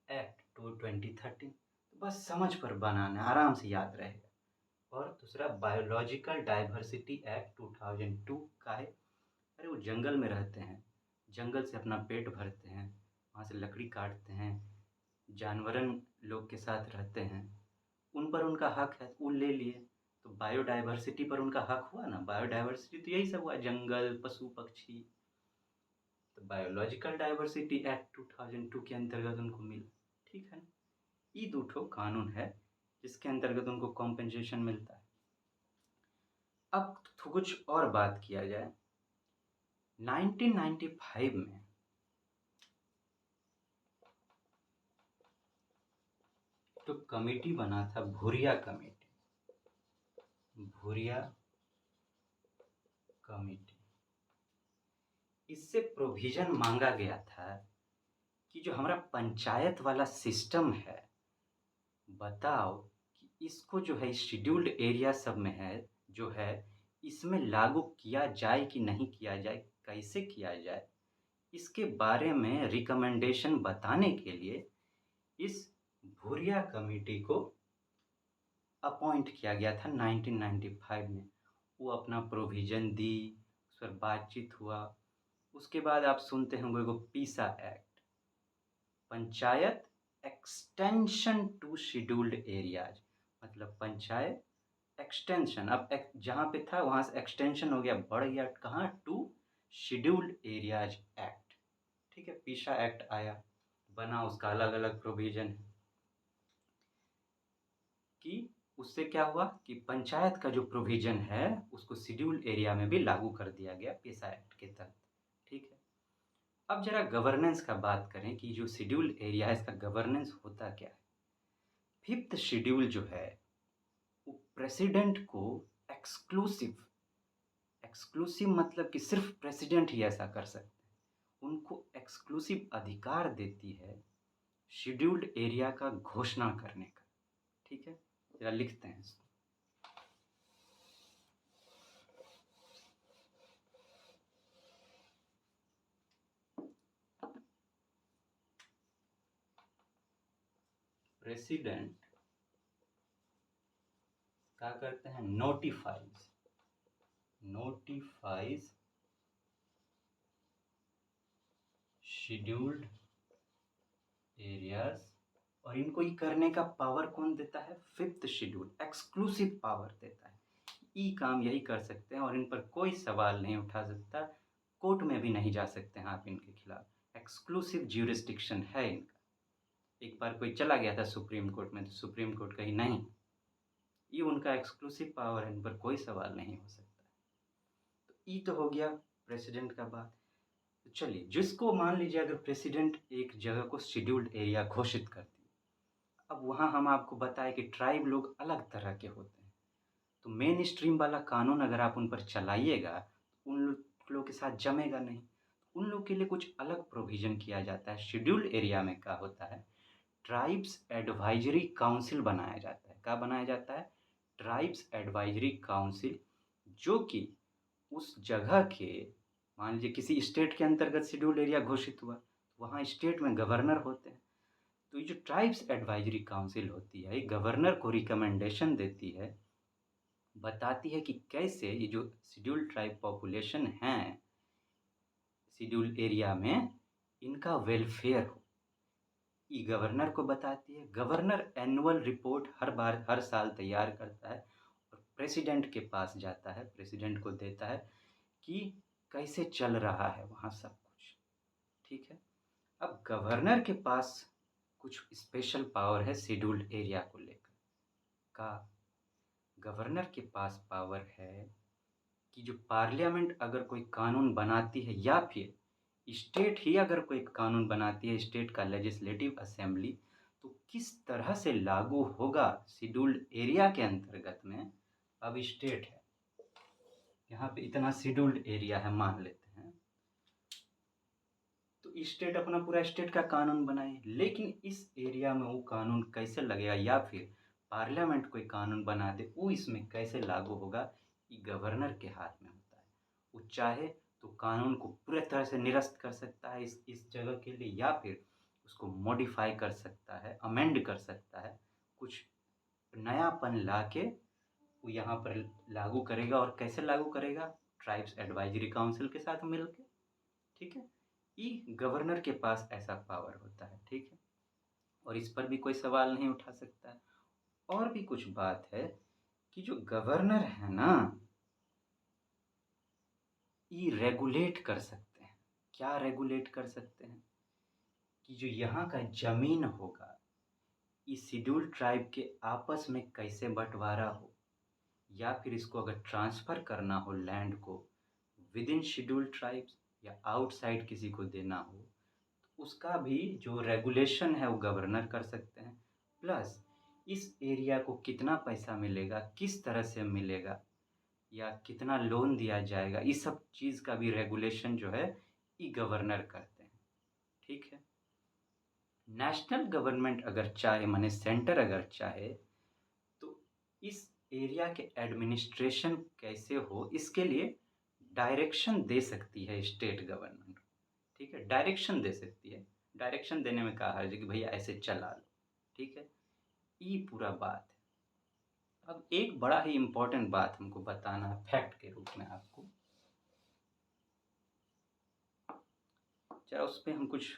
एक्ट 2013। तो बस समझ पर बनाना, आराम से याद रहेगा। और दूसरा बायोलॉजिकल डाइवर्सिटी एक्ट 2002 का है। अरे वो जंगल में रहते हैं, जंगल से अपना पेट भरते हैं, वहाँ से लकड़ी काटते हैं, जानवरन लोग के साथ रहते हैं, उन पर उनका हक है, वो ले लिए, तो बायोडाइवर्सिटी पर उनका हक हुआ ना। बायोडाइवर्सिटी तो यही सब हुआ, जंगल, पशु पक्षी, तो बायोलॉजिकल डाइवर्सिटी एक्ट 2002 के अंतर्गत उनको मिला। ठीक है ना, ये 2 ठो कानून है जिसके अंतर्गत उनको कॉम्पेंसेशन मिलता है। अब तो कुछ और बात किया जाए, 1995 में तो कमेटी बना था, भूरिया कमेटी, भूरिया कमेटी। इससे प्रोविजन मांगा गया था कि जो हमारा पंचायत वाला सिस्टम है, बताओ कि इसको जो है शेड्यूल्ड एरिया सब में है जो है, इसमें लागू किया जाए कि नहीं किया जाए, कैसे किया जाए, इसके बारे में रिकमेंडेशन बताने के लिए इस भूरिया कमेटी को अपॉइंट किया गया था 1995 में। वो अपना प्रोविज़न दी, उस पर बातचीत हुआ। उसके बाद आप सुनते होंगे वो PESA act, panchayat extension to scheduled areas, मतलब पंचायत एक्सटेंशन, अब जहाँ पे था वहाँ से एक्सटेंशन हो गया, बढ़ गया कहाँ, टू शेड्यूल्ड एरियाज एक्ट। ठीक है, पीसा एक्ट आया, बना, उसका अलग अलग प्रोविज़न है कि उससे क्या हुआ कि पंचायत का जो प्रोविज़न है उसको शेड्यूल एरिया में भी लागू कर दिया गया पेशा एक्ट के तहत। ठीक है, अब जरा गवर्नेंस का बात करें कि जो शेड्यूल एरिया है इसका गवर्नेंस होता क्या है। 5th शेड्यूल जो है वो प्रेसिडेंट को एक्सक्लूसिव एक्सक्लूसिव मतलब कि सिर्फ प्रेसिडेंट ही ऐसा कर सकते हैं, उनको एक्सक्लूसिव अधिकार देती है शेड्यूल्ड एरिया का घोषणा करने का। ठीक है, जरा लिखते हैं इसको। प्रेसिडेंट क्या करते हैं, नोटिफाइज शेड्यूल्ड एरियाज, और इनको ये करने का पावर कौन देता है, फिफ्थ शेड्यूल एक्सक्लूसिव पावर देता है। ये काम यही कर सकते हैं और इन पर कोई सवाल नहीं उठा सकता, कोर्ट में भी नहीं जा सकते हैं आप इनके खिलाफ, एक्सक्लूसिव ज्यूरिसडिक्शन है इनका। एक बार कोई चला गया था सुप्रीम कोर्ट में, तो सुप्रीम कोर्ट कही नहीं, ये उनका एक्सक्लूसिव पावर है, इन पर कोई सवाल नहीं हो सकता। तो ये तो हो गया प्रेसिडेंट का बात। तो चलिए, जिसको मान लीजिए अगर प्रेसिडेंट एक जगह को शेड्यूल्ड एरिया घोषित कर दी, अब वहाँ हम आपको बताएं कि ट्राइब लोग अलग तरह के होते हैं, तो मेन स्ट्रीम वाला कानून अगर आप उन पर चलाइएगा, उन लोगों के साथ जमेगा नहीं। उन लोग के लिए कुछ अलग प्रोविज़न किया जाता है। शेड्यूल्ड एरिया में क्या होता है, ट्राइब्स एडवाइजरी काउंसिल बनाया जाता है। क्या बनाया जाता है, ट्राइब्स एडवाइजरी काउंसिल, जो कि उस जगह के, मान लीजिए किसी स्टेट के अंतर्गत शेड्यूल्ड एरिया घोषित हुआ, वहाँ स्टेट में गवर्नर होते हैं। तो ये जो ट्राइब्स एडवाइजरी काउंसिल होती है, ये गवर्नर को रिकमेंडेशन देती है, बताती है कि कैसे ये जो शेड्यूल्ड ट्राइब पॉपुलेशन हैं शेड्यूल्ड एरिया में, इनका वेलफेयर हो, ये गवर्नर को बताती है। गवर्नर एनुअल रिपोर्ट हर साल तैयार करता है और प्रेसिडेंट के पास जाता है, प्रेसिडेंट को देता है कि कैसे चल रहा है वहाँ सब कुछ। ठीक है, अब गवर्नर के पास कुछ स्पेशल पावर है शेड्यूल्ड एरिया को लेकर। का गवर्नर के पास पावर है कि जो पार्लियामेंट अगर कोई कानून बनाती है, या फिर स्टेट ही अगर कोई कानून बनाती है, स्टेट का लेजिस्लेटिव असेंबली, तो किस तरह से लागू होगा शेड्यूल्ड एरिया के अंतर्गत में। अब स्टेट है, यहाँ पे इतना शेड्यूल्ड एरिया है मान लेते हैं, तो स्टेट अपना पूरा स्टेट का कानून बनाए, लेकिन इस एरिया में वो कानून कैसे लगेगा, या फिर पार्लियामेंट कोई कानून बना दे, वो इसमें कैसे लागू होगा, ये गवर्नर के हाथ में होता है। वो चाहे तो कानून को पूरी तरह से निरस्त कर सकता है इस जगह के लिए, या फिर उसको मॉडिफाई कर सकता है, अमेंड कर सकता है, कुछ नयापन ला के वो यहाँ पर लागू करेगा। और कैसे लागू करेगा, ट्राइब्स एडवाइजरी काउंसिल के साथ मिलकर। ठीक है, ये गवर्नर के पास ऐसा पावर होता है। ठीक है, और इस पर भी कोई सवाल नहीं उठा सकता है। और भी कुछ बात है कि जो गवर्नर है ना, ये रेगुलेट कर सकते हैं। क्या रेगुलेट कर सकते हैं, कि जो यहाँ का जमीन होगा, इस शेड्यूल्ड ट्राइब के आपस में कैसे बंटवारा हो, या फिर इसको अगर ट्रांसफ़र करना हो लैंड को विद इन शेड्यूल्ड ट्राइब्स, या आउटसाइड किसी को देना हो, तो उसका भी जो रेगुलेशन है वो गवर्नर कर सकते हैं। प्लस इस एरिया को कितना पैसा मिलेगा, किस तरह से मिलेगा, या कितना लोन दिया जाएगा, इस सब चीज़ का भी रेगुलेशन जो है ये गवर्नर करते हैं। ठीक है, नेशनल गवर्नमेंट अगर चाहे, माने सेंटर अगर चाहे, तो इस एरिया के एडमिनिस्ट्रेशन कैसे हो, इसके लिए डायरेक्शन दे सकती है स्टेट गवर्नमेंट। ठीक है, डायरेक्शन दे सकती है। डायरेक्शन देने में कहा है कि भैया ऐसे चला लो। ठीक है, ये पूरा बात है। अब एक बड़ा ही इम्पोर्टेंट बात हमको बताना है फैक्ट के रूप में आपको, जरा उस पर हम कुछ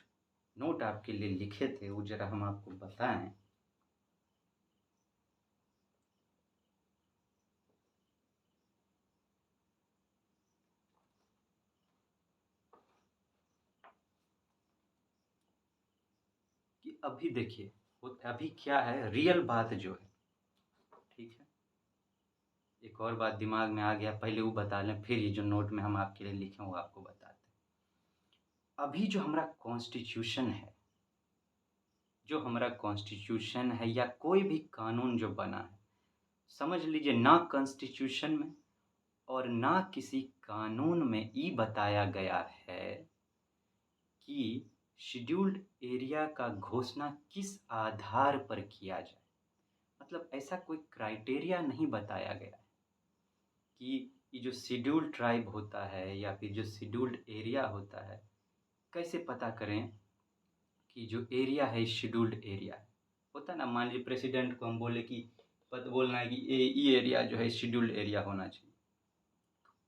नोट आपके लिए लिखे थे, वो जरा हम आपको बताएं। कि अभी देखिए अभी क्या है रियल बात जो है। ठीक है, एक और बात दिमाग में आ गया, पहले वो बता लें, फिर ये जो नोट में हम आपके लिए लिखे वो आपको बताते हैं। अभी जो हमारा कॉन्स्टिट्यूशन है, जो हमारा कॉन्स्टिट्यूशन है या कोई भी कानून जो बना है, समझ लीजिए, ना कॉन्स्टिट्यूशन में और ना किसी कानून में ये बताया गया है कि शेड्यूल्ड एरिया का घोषणा किस आधार पर किया जाए। मतलब ऐसा कोई क्राइटेरिया नहीं बताया गया है कि ये जो शेड्यूल्ड ट्राइब होता है या फिर जो शेड्यूल्ड एरिया होता है, कैसे पता करें कि जो एरिया है शेड्यूल्ड एरिया है। होता है ना, मान लीजिए प्रेसिडेंट को हम बोले कि बोलना है कि ये एरिया जो है शेड्यूल्ड एरिया होना चाहिए,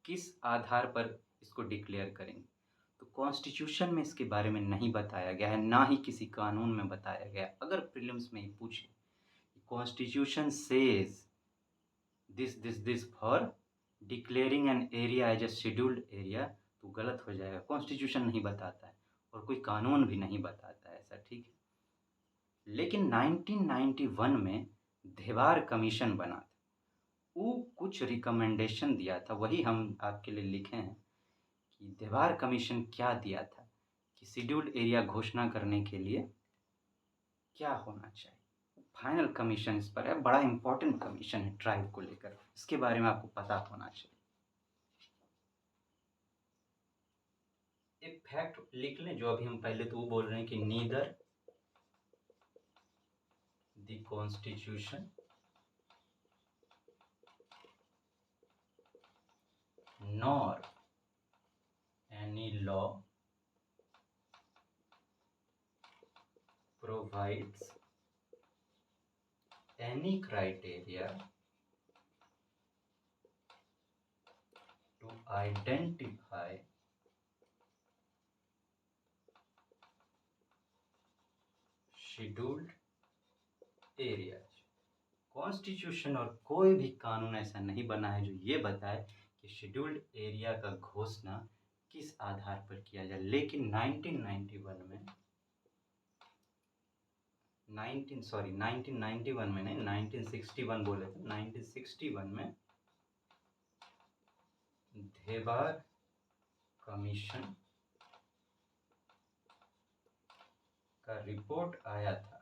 किस आधार पर इसको डिक्लेयर करेंगे। तो कॉन्स्टिट्यूशन में इसके बारे में नहीं बताया गया है, ना ही किसी कानून में बताया गया है। अगर प्रीलिम्स में ही पूछे constitution says this for declaring an area as a scheduled area, तो गलत हो जाएगा। कॉन्स्टिट्यूशन नहीं बताता है और कोई कानून भी नहीं बताता है ऐसा, ठीक है। लेकिन 1991 में धेवार कमीशन बना था, वो कुछ रिकमेंडेशन दिया था, वही हम आपके लिए लिखे हैं कि धेवार कमीशन क्या दिया था कि शेड्यूल्ड एरिया घोषणा करने के लिए क्या होना चाहिए। फाइनल कमीशन इस पर है, बड़ा इंपॉर्टेंट कमीशन है ट्राइब को लेकर, इसके बारे में आपको पता होना चाहिए। एक फैक्ट लिख लें, जो अभी हम पहले तो वो बोल रहे हैं कि neither the constitution nor any law provides any criteria to identify scheduled areas। Constitution और कोई भी कानून ऐसा नहीं बना है जो ये बताए कि शेड्यूल्ड एरिया का घोषणा किस आधार पर किया जाए। लेकिन 1991 में 1991 में नहीं, 1961 बोले थे, 1961 में धेवार कमीशन का रिपोर्ट आया था।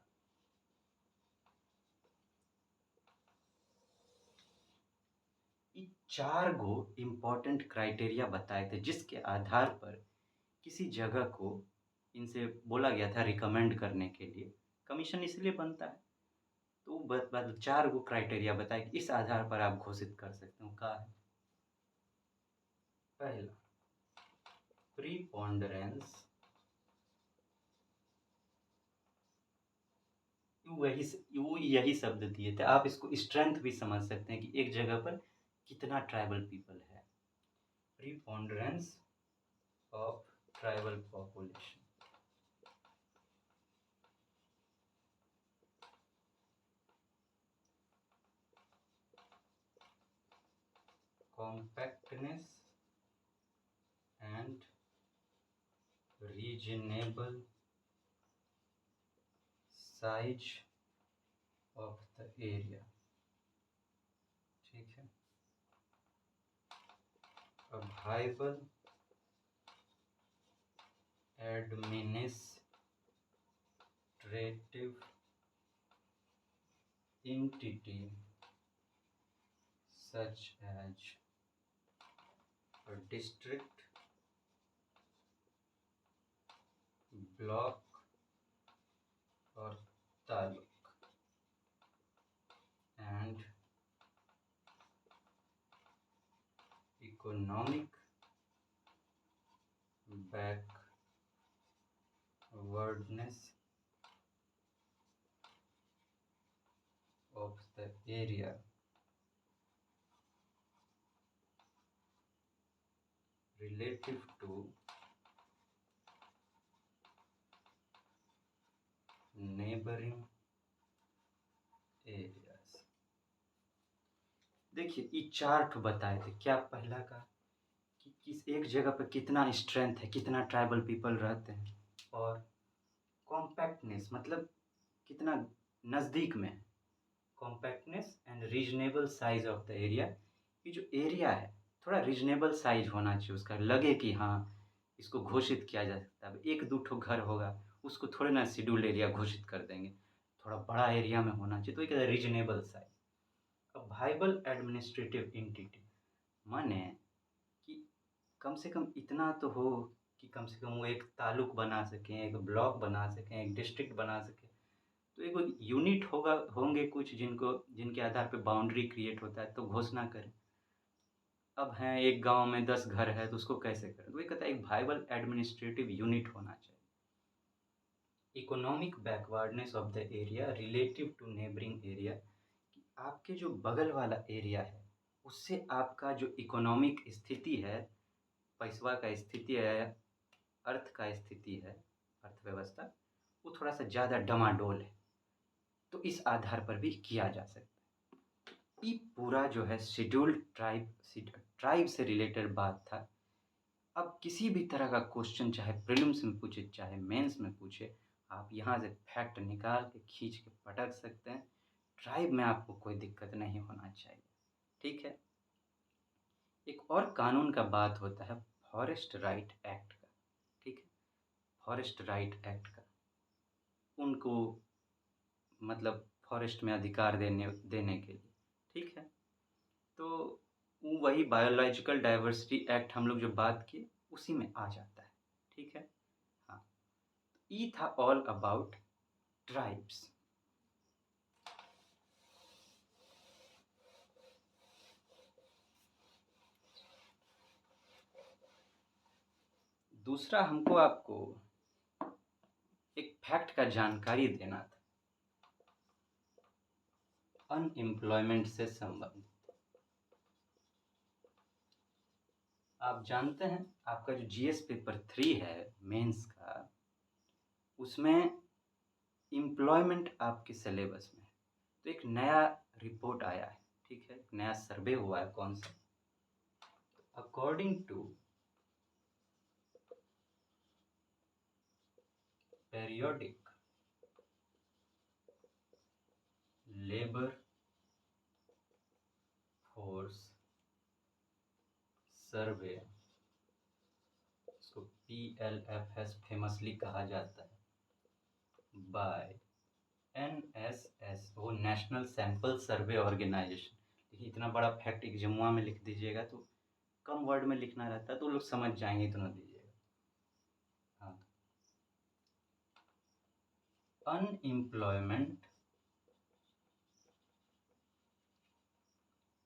चार गो इम्पोर्टेंट क्राइटेरिया बताए थे जिसके आधार पर किसी जगह को इनसे बोला गया था रिकमेंड करने के लिए। कमीशन इसलिए बनता है, तो चार गो क्राइटेरिया बताए कि इस आधार पर आप घोषित कर सकते हो। क्या है? पहला, प्रीपोंडरेंस, वो यही शब्द दिए थे, आप इसको स्ट्रेंथ भी समझ सकते हैं कि एक जगह पर कितना ट्राइबल पीपल है। Preponderance of tribal population. compactness and reasonable size of the area, ठीक है। a viable administrative entity such as a district, block or taluk, and economic backwardness of the area relative to neighboring areas। देखिए, ये चार ठो बताए थे। क्या पहला का कि किस एक जगह पर कितना स्ट्रेंथ है, कितना ट्राइबल पीपल रहते हैं, और कॉम्पैक्टनेस मतलब कितना नज़दीक में है। Compactness and reasonable size of the area, ये जो एरिया है थोड़ा रीजनेबल साइज होना चाहिए उसका, लगे कि हाँ इसको घोषित किया जा सकता है। एक दो ठो घर होगा, उसको थोड़े ना शेड्यूल्ड एरिया घोषित कर देंगे, थोड़ा बड़ा एरिया में होना चाहिए, तो ये कहते हैं रीजनेबल साइज। अ वाइबल एडमिनिस्ट्रेटिव एंटिटी माने कि कम से कम इतना तो हो कि कम से कम वो एक ताल्लुक बना सकें, एक ब्लॉक बना सकें, एक डिस्ट्रिक्ट बना सकें। तो एक यूनिट होगा होंगे कुछ जिनके आधार पे बाउंड्री क्रिएट होता है तो घोषणा करें। अब हैं एक गाँव में 10 घर है तो उसको कैसे करें? तो ये कहता है एक वाइबल एडमिनिस्ट्रेटिव यूनिट होना चाहिए। Economic backwardness of the area relative to neighbouring area, कि आपके जो बगल वाला एरिया है उससे आपका जो इकोनॉमिक स्थिति है, पैसवा का स्थिति है, अर्थ का स्थिति है, अर्थव्यवस्था, वो थोड़ा सा ज़्यादा डमाडोल है, तो इस आधार पर भी किया जा सकता है। ये पूरा जो है शेड्यूल्ड ट्राइब से रिलेटेड बात था। अब किसी भी तरह का क्वेश्चन चाहे प्रीलिम्स में पूछे चाहे मेंस में पूछे, आप यहाँ से फैक्ट निकाल के खींच के पटक सकते हैं। ट्राइब में आपको कोई दिक्कत नहीं होना चाहिए, ठीक है। एक और कानून का बात होता है फॉरेस्ट राइट एक्ट का, ठीक है। फॉरेस्ट राइट एक्ट का उनको मतलब फॉरेस्ट में अधिकार देने देने के लिए, ठीक है। तो वो वही बायोलॉजिकल डाइवर्सिटी एक्ट हम लोग जो बात किए उसी में आ जाता है, ठीक है। हाँ, ये था ऑल अबाउट ट्राइब्स। दूसरा हमको आपको एक फैक्ट का जानकारी देना था अनएम्प्लॉयमेंट से संबंधित। आप जानते हैं आपका जो जीएस पेपर 3 है मेंस का, उसमें एम्प्लॉयमेंट आपके सिलेबस में है। तो एक नया रिपोर्ट आया है, ठीक है, एक नया सर्वे हुआ है। कौन सा? According to periodic labour force survey, इसको PLFS फेमसली कहा जाता है, बाय NSS, वो नेशनल सैंपल सर्वे ऑर्गेनाइजेशन। देखिए इतना बड़ा फैक्ट एक जमुआ में लिख दीजिएगा तो कम वर्ड में लिखना रहता है तो लोग समझ जाएंगे, इतना दीजिएगा। हाँ, unemployment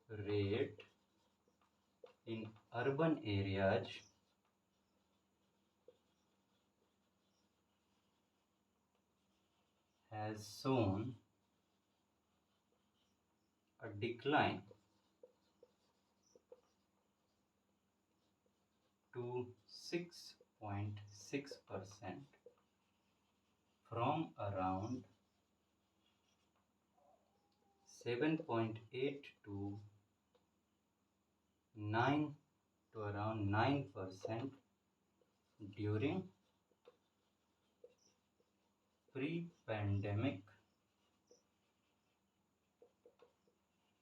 rate in urban areas has shown a decline to 6.6% from around 7.8 to 9 to around 9% during pre-pandemic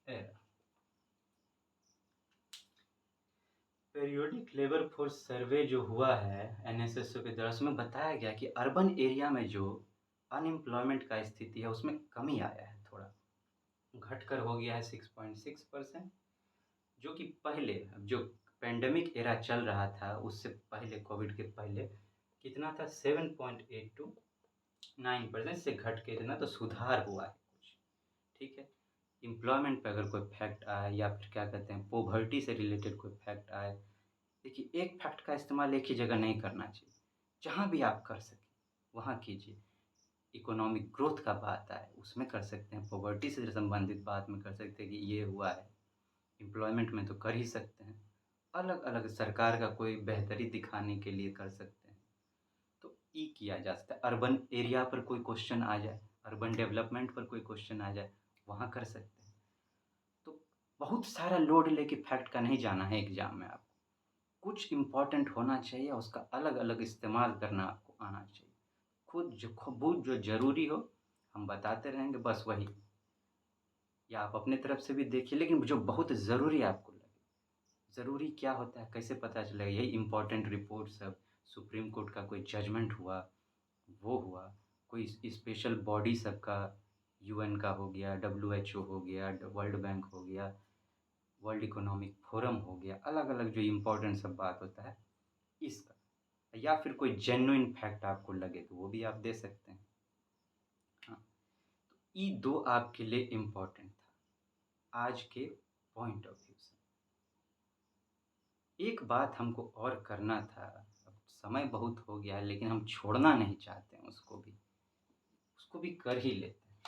era। Periodic labour force सर्वे जो हुआ है NSSO के द्वारा, उसमें बताया गया कि अर्बन एरिया में जो अनएम्प्लॉयमेंट का स्थिति है उसमें कमी आया है, थोड़ा घटकर हो गया है 6.6%, जो कि पहले जो पेंडेमिक एरा चल रहा था उससे पहले, कोविड के पहले कितना था, 7.8 टू 9% से घट के इतना तो सुधार हुआ है कुछ, ठीक है। एम्प्लॉयमेंट पे अगर कोई फैक्ट आए या फिर क्या कहते हैं पोवर्टी से रिलेटेड कोई फैक्ट आए, देखिए एक फैक्ट का इस्तेमाल एक ही जगह नहीं करना चाहिए, जहाँ भी आप कर सकें वहाँ कीजिए। इकोनॉमिक ग्रोथ का बात आए उसमें कर सकते हैं, पॉवर्टी से संबंधित बात में कर सकते हैं कि ये हुआ है, एम्प्लॉयमेंट में तो कर ही सकते हैं, अलग अलग सरकार का कोई बेहतरी दिखाने के लिए कर सकते हैं, तो ये किया जा सकता है। अर्बन एरिया पर कोई क्वेश्चन आ जाए, अर्बन डेवलपमेंट पर कोई क्वेश्चन आ जाए, वहाँ कर सकते हैं। तो बहुत सारा लोड लेके फैक्ट का नहीं जाना है एग्जाम में, आपको कुछ इम्पोर्टेंट होना चाहिए, उसका अलग अलग इस्तेमाल करना आपको आना चाहिए। खुद जो ज़रूरी हो हम बताते रहेंगे, बस वही, या आप अपने तरफ से भी देखिए, लेकिन जो बहुत ज़रूरी आपको लगे। ज़रूरी क्या होता है, कैसे पता चलेगा? यही इम्पोर्टेंट रिपोर्ट सब, सुप्रीम कोर्ट का कोई जजमेंट हुआ, वो हुआ, कोई स्पेशल बॉडी सबका यूएन का हो गया, डब्ल्यूएचओ हो गया, वर्ल्ड बैंक हो गया, वर्ल्ड इकोनॉमिक फोरम हो गया, अलग अलग जो इम्पोर्टेंट सब बात होता है इसका, या फिर कोई जेन्युइन फैक्ट आपको लगे तो वो भी आप दे सकते हैं। हाँ, तो ये दो आपके लिए इम्पोर्टेंट था आज के पॉइंट ऑफ व्यू से। एक बात हमको और करना था, अब समय बहुत हो गया है लेकिन हम छोड़ना नहीं चाहते हैं उसको भी कर ही लेते हैं।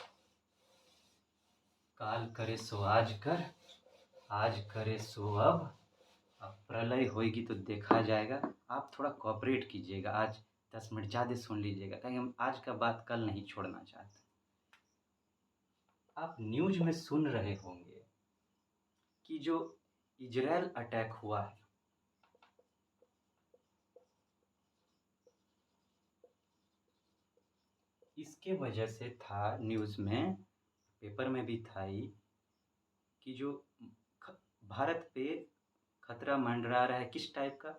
काल करे सो आज कर, आज करे सो अब प्रलय होएगी तो देखा जाएगा। आप थोड़ा कोऑपरेट कीजिएगा, आज 10 मिनट ज़्यादा सुन लीजिएगा, ताकि हम आज का बात कल नहीं छोड़ना चाहते। आप न्यूज़ में सुन रहे होंगे कि जो इजराइल अटैक हुआ है, इसके वजह से था, न्यूज़ में पेपर में भी था ही, कि जो भारत पे खतरा मंडरा रहा है, किस टाइप का,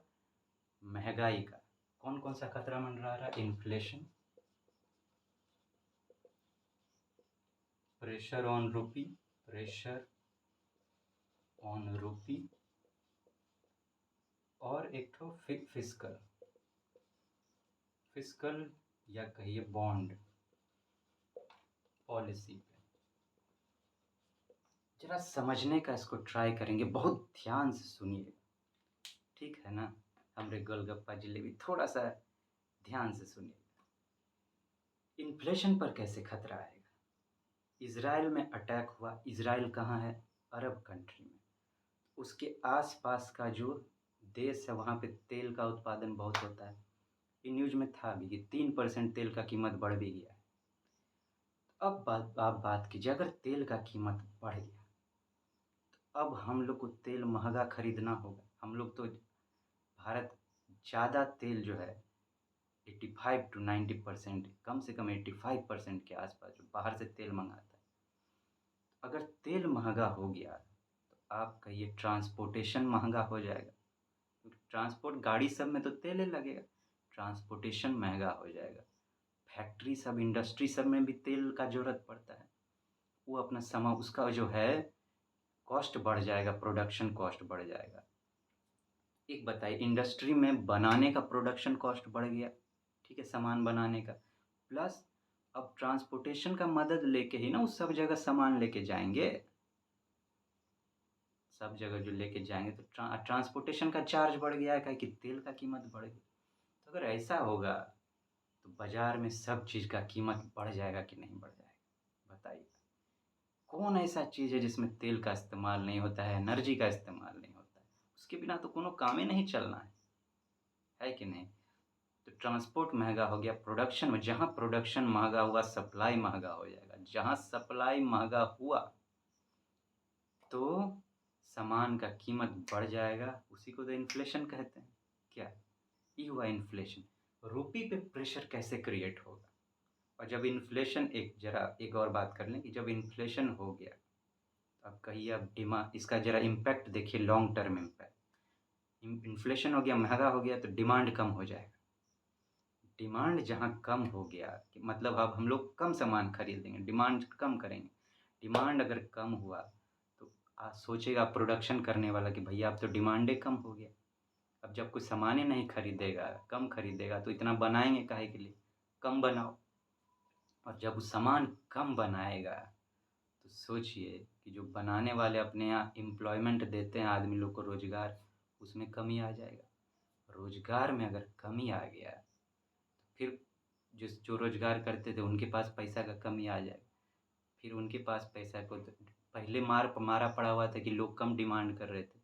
महंगाई का। कौन कौन सा खतरा मंडरा रहा है? इन्फ्लेशन, प्रेशर ऑन रूपी, प्रेशर ऑन रूपी, और एक तो फिस्कल, फिस्कल या कहिए बॉन्ड पॉलिसी पे। जरा समझने का इसको ट्राई करेंगे, बहुत ध्यान से सुनिए, ठीक है ना? हमरे गोलगप्पा जलेबी, थोड़ा सा ध्यान से सुनिए। इन्फ्लेशन पर कैसे खतरा आएगा? इजराइल में अटैक हुआ। इजराइल कहाँ है? अरब कंट्री में। उसके आसपास का जो देश है वहाँ पे तेल का उत्पादन बहुत होता है। ये न्यूज़ में था भी कि 3% तेल का कीमत बढ़ भी गया है। अब आप बात कीजिए, अगर तेल का कीमत बढ़ गया तो अब हम लोग को तेल महंगा खरीदना होगा। हम लोग तो, भारत ज़्यादा तेल जो है 85 to 90%, कम से कम 85% के आसपास जो बाहर से तेल मंगाता है। अगर तेल महंगा हो गया तो आप कहिए ट्रांसपोर्टेशन महंगा हो जाएगा, क्योंकि ट्रांसपोर्ट गाड़ी सब में तो तेल ही लगेगा, ट्रांसपोर्टेशन महंगा हो जाएगा। फैक्ट्री सब, इंडस्ट्री सब में भी तेल का ज़रूरत पड़ता है। वो अपना समय, उसका जो है कॉस्ट बढ़ जाएगा, प्रोडक्शन कॉस्ट बढ़ जाएगा। एक बताइए, इंडस्ट्री में बनाने का प्रोडक्शन कॉस्ट बढ़ गया, ठीक है, सामान बनाने का, प्लस अब ट्रांसपोर्टेशन का मदद लेके ही ना उस सब जगह सामान लेके जाएंगे, सब जगह जो लेके जाएंगे तो ट्रांसपोर्टेशन का चार्ज बढ़ गया है, काहे कि तेल का कीमत बढ़ गई। तो अगर ऐसा होगा तो बाज़ार में सब चीज़ का कीमत बढ़ जाएगा कि नहीं बढ़ जाएगा? बताइए, कौन ऐसा चीज़ है जिसमें तेल का इस्तेमाल नहीं होता है, एनर्जी का इस्तेमाल नहीं होता है? उसके बिना तो कोनो काम ही नहीं चलना है कि नहीं? तो ट्रांसपोर्ट महंगा हो गया, प्रोडक्शन में, जहाँ प्रोडक्शन महंगा हुआ सप्लाई महंगा हो जाएगा, जहाँ सप्लाई महंगा हुआ तो सामान का कीमत बढ़ जाएगा, उसी को तो इन्फ्लेशन कहते हैं। क्या ये हुआ इन्फ्लेशन? रूपी पे प्रेशर कैसे क्रिएट होगा? और जब इन्फ्लेशन, एक और बात कर लें कि जब इन्फ्लेशन हो गया तो अब कहिए, अब डिमांड, इसका जरा इम्पैक्ट देखिए, लॉन्ग टर्म इम्पैक्ट। इन्फ्लेशन हो गया, महंगा हो गया तो डिमांड कम हो जाएगा। डिमांड जहाँ कम हो गया कि मतलब अब हम लोग कम सामान खरीदेंगे, डिमांड कम करेंगे। डिमांड अगर कम हुआ तो सोचेगा प्रोडक्शन करने वाला कि भैया अब तो डिमांडे कम हो गया, अब जब कोई सामान ही नहीं खरीदेगा, कम खरीदेगा, तो इतना बनाएंगे काहे के लिए? कम बनाओ। और जब वो सामान कम बनाएगा तो सोचिए कि जो बनाने वाले अपने यहाँ एम्प्लॉयमेंट देते हैं आदमी लोग को, रोज़गार, उसमें कमी आ जाएगा। रोज़गार में अगर कमी आ गया तो फिर जो रोज़गार करते थे उनके पास पैसा का कमी आ जाएगा। फिर उनके पास पैसा को तो पहले मारा पड़ा हुआ था कि लोग कम डिमांड कर रहे थे।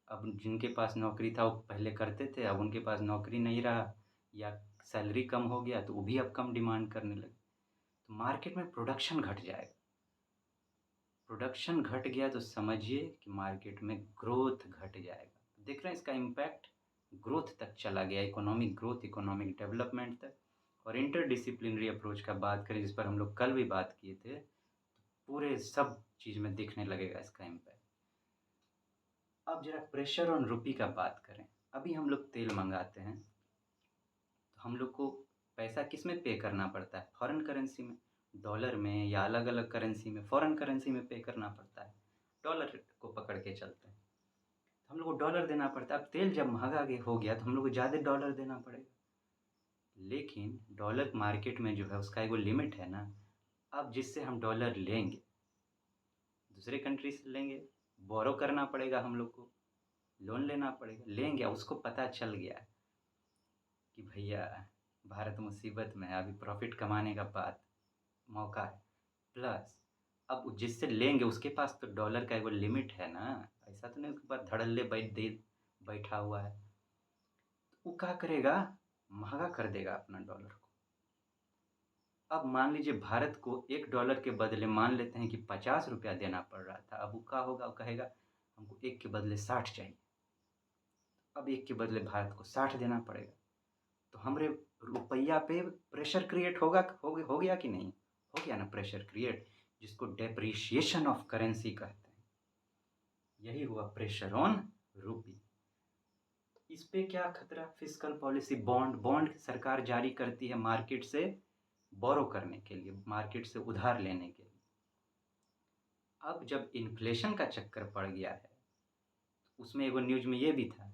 अब जिनके पास नौकरी था वो पहले करते थे, अब उनके पास नौकरी नहीं रहा या सैलरी कम हो गया तो वो भी अब कम डिमांड करने लगे। तो मार्केट में प्रोडक्शन घट जाएगा। प्रोडक्शन घट गया तो समझिए कि मार्केट में ग्रोथ घट जाएगा। देख रहे हैं इसका इम्पैक्ट ग्रोथ तक चला गया, इकोनॉमिक ग्रोथ, इकोनॉमिक डेवलपमेंट तक। और इंटरडिसिप्लिनरी अप्रोच का बात करें, जिस पर हम लोग कल भी बात किए थे, तो पूरे सब चीज़ में दिखने लगेगा इसका इम्पैक्ट। अब जरा प्रेशर ऑन रुपी का बात करें। अभी हम लोग तेल मंगाते हैं तो हम लोग को पैसा किस में पे करना पड़ता है? फॉरेन करेंसी में। डॉलर में या अलग-अलग करेंसी में, फ़ॉरेन करेंसी में पे करना पड़ता है। डॉलर को पकड़ के चलते हैं। तो हम लोग को डॉलर देना पड़ता है। अब तेल जब महँगा हो गया तो हम लोग को ज़्यादा डॉलर देना पड़ेगा। लेकिन डॉलर मार्केट में जो है उसका एगो लिमिट है ना। अब जिससे हम डॉलर लेंगे, दूसरे कंट्री से लेंगे, बोरो करना पड़ेगा हम लोग को, लोन लेना पड़ेगा। लेंगे, उसको पता चल गया कि भैया भारत मुसीबत में है, अभी प्रॉफ़िट कमाने का बात मौका है। प्लस अब जिससे लेंगे उसके पास तो डॉलर का एगो लिमिट है ना। ऐसा तो नहीं उसके पास धड़ल्ले बैठा हुआ है। तो वो क्या करेगा, महँगा कर देगा अपना डॉलर को। अब मान लीजिए भारत को $1 के बदले मान लेते हैं कि 50 रुपया देना पड़ रहा था। अब वो क्या होगा, वो कहेगा हमको 1 के बदले 60 चाहिए। अब 1 के बदले भारत को 60 देना पड़ेगा। तो हमारे रुपया पे प्रेशर क्रिएट हो गया कि नहीं? हो गया ना प्रेशर क्रिएट, जिसको डेप्रिसिएशन ऑफ करेंसी कहते हैं। यही हुआ प्रेशर ऑन रूपी। इस पे क्या खतरा? फिस्कल पॉलिसी, बॉन्ड सरकार जारी करती है मार्केट से बोरो करने के लिए, मार्केट से उधार लेने के लिए। अब जब इन्फ्लेशन का चक्कर पड़ गया है, उसमें एगो न्यूज़ में ये भी था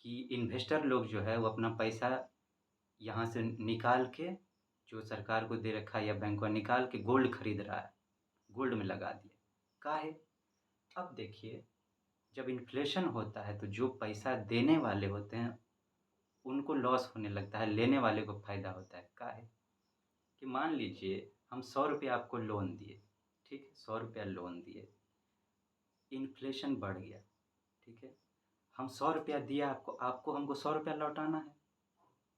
कि इन्वेस्टर लोग जो है वो अपना पैसा यहाँ से निकाल के, जो सरकार को दे रखा है या बैंकों निकाल के गोल्ड खरीद रहा है, गोल्ड में लगा दिया। काहे? अब देखिए, जब इन्फ्लेशन होता है तो जो पैसा देने वाले होते हैं उनको लॉस होने लगता है, लेने वाले को फ़ायदा होता है। काहे? कि मान लीजिए हम 100 रुपये आपको लोन दिए, ठीक है, 100 रुपया लोन दिए, इन्फ्लेशन बढ़ गया, ठीक है, हम 100 रुपया दिया आपको, आपको हमको 100 रुपया लौटाना है,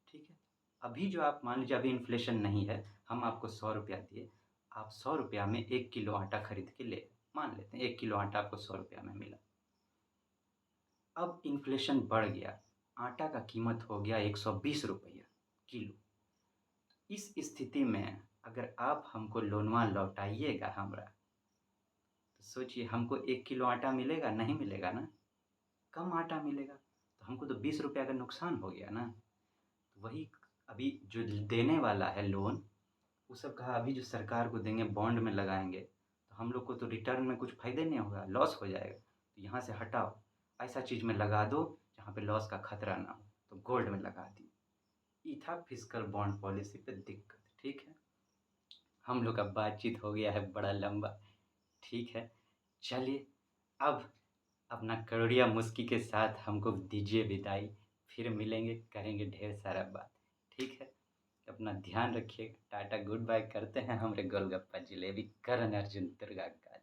ठीक है। अभी जो आप मान लीजिए अभी इन्फ्लेशन नहीं है, हम आपको 100 रुपया दिए, आप 100 रुपया में 1 किलो आटा खरीद के ले, मान लेते हैं 1 किलो आटा आपको 100 रुपया में मिला। अब इन्फ्लेशन बढ़ गया, आटा का कीमत हो गया 120 रुपया किलो। इस स्थिति में अगर आप हमको लोनवा लौटाइएगा हमरा, तो सोचिए हमको 1 किलो आटा मिलेगा? नहीं मिलेगा ना, कम आटा मिलेगा। तो हमको तो 20 रुपया का नुकसान हो गया ना। तो वही अभी जो देने वाला है लोन, वो सब कहा अभी जो सरकार को देंगे बॉन्ड में लगाएंगे तो हम लोग को तो रिटर्न में कुछ फ़ायदे नहीं होगा, लॉस हो जाएगा। तो यहाँ से हटाओ, ऐसा चीज़ में लगा दो जहाँ पे लॉस का खतरा ना हो। तो गोल्ड में लगा दी। ये था फिस्कल बॉन्ड पॉलिसी पे दिक्कत, ठीक है। हम लोग का बातचीत हो गया है बड़ा लंबा, ठीक है। चलिए अब अपना करोड़िया मुस्की के साथ हमको दीजिए विदाई। फिर मिलेंगे, करेंगे ढेर सारा बात, ठीक है। अपना ध्यान रखिएगा। टाटा गुड बाय करते हैं। हमरे गोलगप्पा जलेबी करण अर्जुन दुर्गा का।